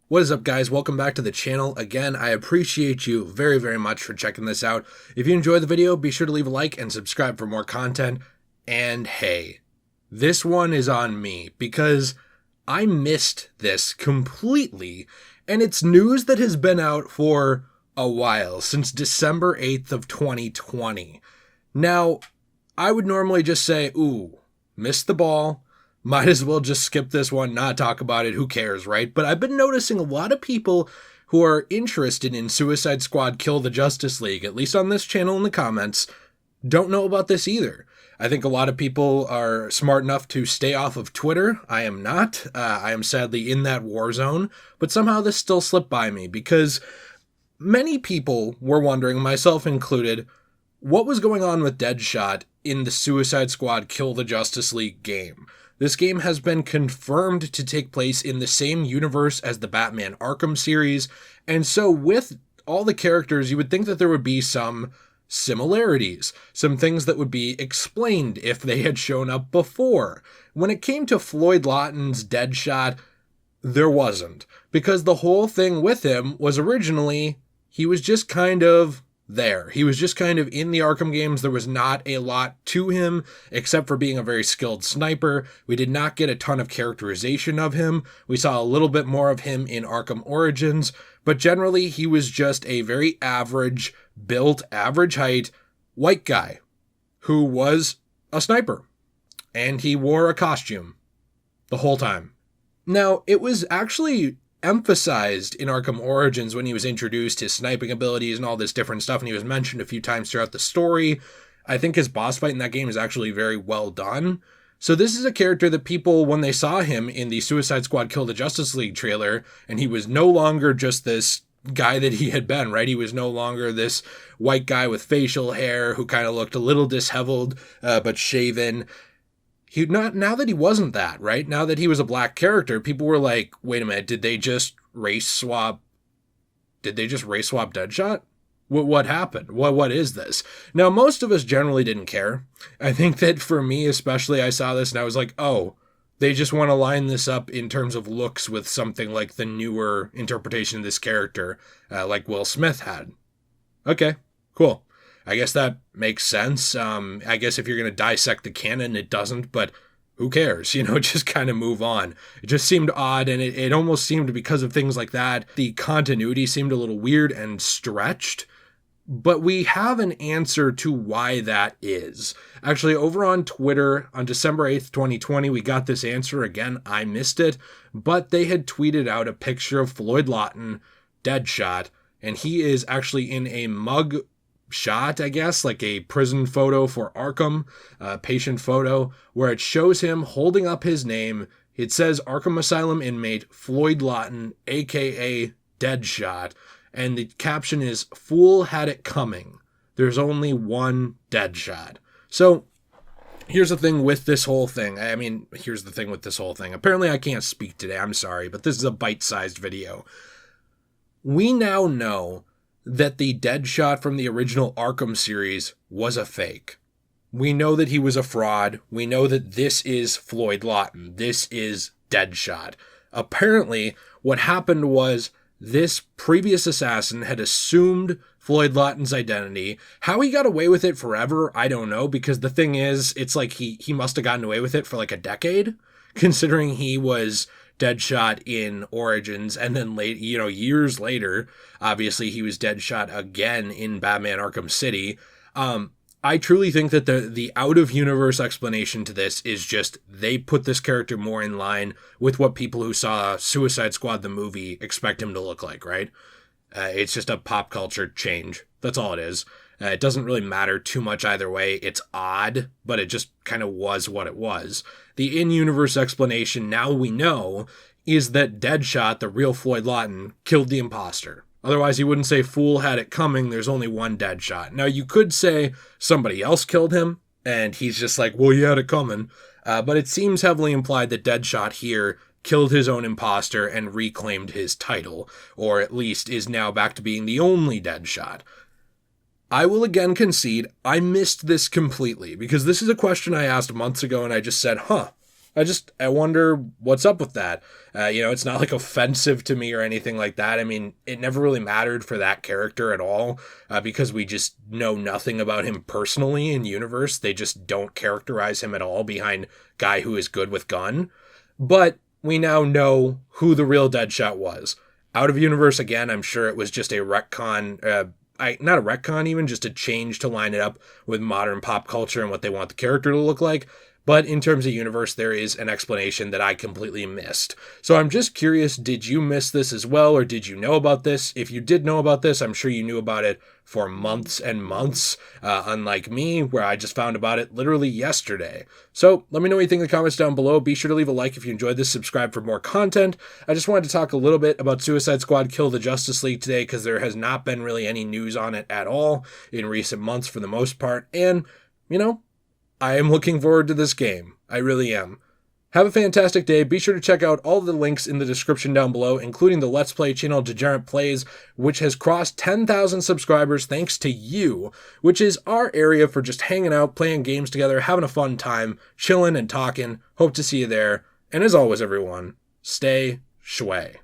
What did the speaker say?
What is up, guys? Welcome back to the channel. Again, I appreciate you very, very much for checking this out. If you enjoyed the video, be sure to leave a like and subscribe for more content. And hey, this one is on me because I missed this completely, and it's news that has been out for a while, since December 8th of 2020. Now, I would normally just say, ooh, missed the ball. Might as well just skip this one, not talk about it, who cares, right? But I've been noticing a lot of people who are interested in Suicide Squad Kill the Justice League, at least on this channel in the comments, don't know about this either. I think a lot of people are smart enough to stay off of Twitter. I am not. I am sadly in that war zone, but somehow this still slipped by me because many people were wondering, myself included, what was going on with Deadshot in the Suicide Squad Kill the Justice League game. This game has been confirmed to take place in the same universe as the Batman Arkham series, and so with all the characters, you would think that there would be some similarities, some things that would be explained if they had shown up before. When it came to Floyd Lawton's Deadshot, there wasn't, because the whole thing with him was originally, he was just kind of there. He was just kind of in the Arkham games. There was not a lot to him, except for being a very skilled sniper. We did not get a ton of characterization of him. We saw a little bit more of him in Arkham Origins, but generally he was just a very average built, average height, white guy who was a sniper. And he wore a costume the whole time. Now, it was actually emphasized in Arkham Origins when he was introduced, his sniping abilities and all this different stuff, and he was mentioned a few times throughout the story. I think his boss fight in that game is actually very well done. So this is a character that people, when they saw him in the Suicide Squad Kill the Justice League trailer, and he was no longer just this guy that he had been, right? He was no longer this white guy with facial hair who kind of looked a little disheveled, but shaven. Now that he wasn't that, right? Now that he was a black character, people were like, wait a minute, did they just race swap Deadshot? What happened? What is this? Now, most of us generally didn't care. I think that for me, especially, I saw this and I was like, oh, they just want to line this up in terms of looks with something like the newer interpretation of this character, like Will Smith had. Okay, cool. I guess that makes sense. I guess if you're going to dissect the canon, it doesn't, but who cares? Just kind of move on. It just seemed odd, and it almost seemed, because of things like that, the continuity seemed a little weird and stretched. But we have an answer to why that is. Actually, over on Twitter on December 8th, 2020, we got this answer. Again, I missed it, but they had tweeted out a picture of Floyd Lawton, Deadshot, and he is actually in a mug shot, I guess, like a prison photo for Arkham, patient photo, where it shows him holding up his name. It says Arkham Asylum inmate Floyd Lawton, aka Deadshot, and the caption is, "Fool had it coming. There's only one Deadshot." So here's the thing with this whole thing. Apparently I can't speak today. I'm sorry, but this is a bite-sized video. We now know that the Deadshot from the original Arkham series was a fake. We know that he was a fraud. We know that this is Floyd Lawton. This is Deadshot. Apparently, what happened was this previous assassin had assumed Floyd Lawton's identity. How he got away with it forever, I don't know, because the thing is, it's like he must have gotten away with it for like a decade, considering he was Deadshot in Origins, and then years later, obviously he was Deadshot again in Batman Arkham City. I truly think that the out-of-universe explanation to this is just they put this character more in line with what people who saw Suicide Squad the movie expect him to look like, right? It's just a pop culture change. That's all it is. It doesn't really matter too much either way. It's odd, but it just kind of was what it was. The in-universe explanation, now we know, is that Deadshot, the real Floyd Lawton, killed the imposter. Otherwise, he wouldn't say, "Fool had it coming, there's only one Deadshot." Now, you could say somebody else killed him, and he's just like, "Well, you had it coming." But it seems heavily implied that Deadshot here killed his own imposter and reclaimed his title, or at least is now back to being the only Deadshot. I will again concede I missed this completely, because this is a question I asked months ago and I just said, I wonder what's up with that. It's not like offensive to me or anything like that. I mean, it never really mattered for that character at all, because we just know nothing about him personally in universe. They just don't characterize him at all behind guy who is good with gun. But we now know who the real Deadshot was. Out of universe, again, I'm sure it was just a retcon, not a retcon even, just a change to line it up with modern pop culture and what they want the character to look like. But in terms of universe, there is an explanation that I completely missed. So I'm just curious, did you miss this as well, or did you know about this? If you did know about this, I'm sure you knew about it for months and months, unlike me, where I just found about it literally yesterday. So let me know what you think in the comments down below. Be sure to leave a like if you enjoyed this, subscribe for more content. I just wanted to talk a little bit about Suicide Squad Kill the Justice League today, because there has not been really any news on it at all in recent months for the most part. And, I am looking forward to this game. I really am. Have a fantastic day. Be sure to check out all the links in the description down below, including the Let's Play channel Degenerate Plays, which has crossed 10,000 subscribers thanks to you, which is our area for just hanging out, playing games together, having a fun time, chilling and talking. Hope to see you there. And as always, everyone, stay shway.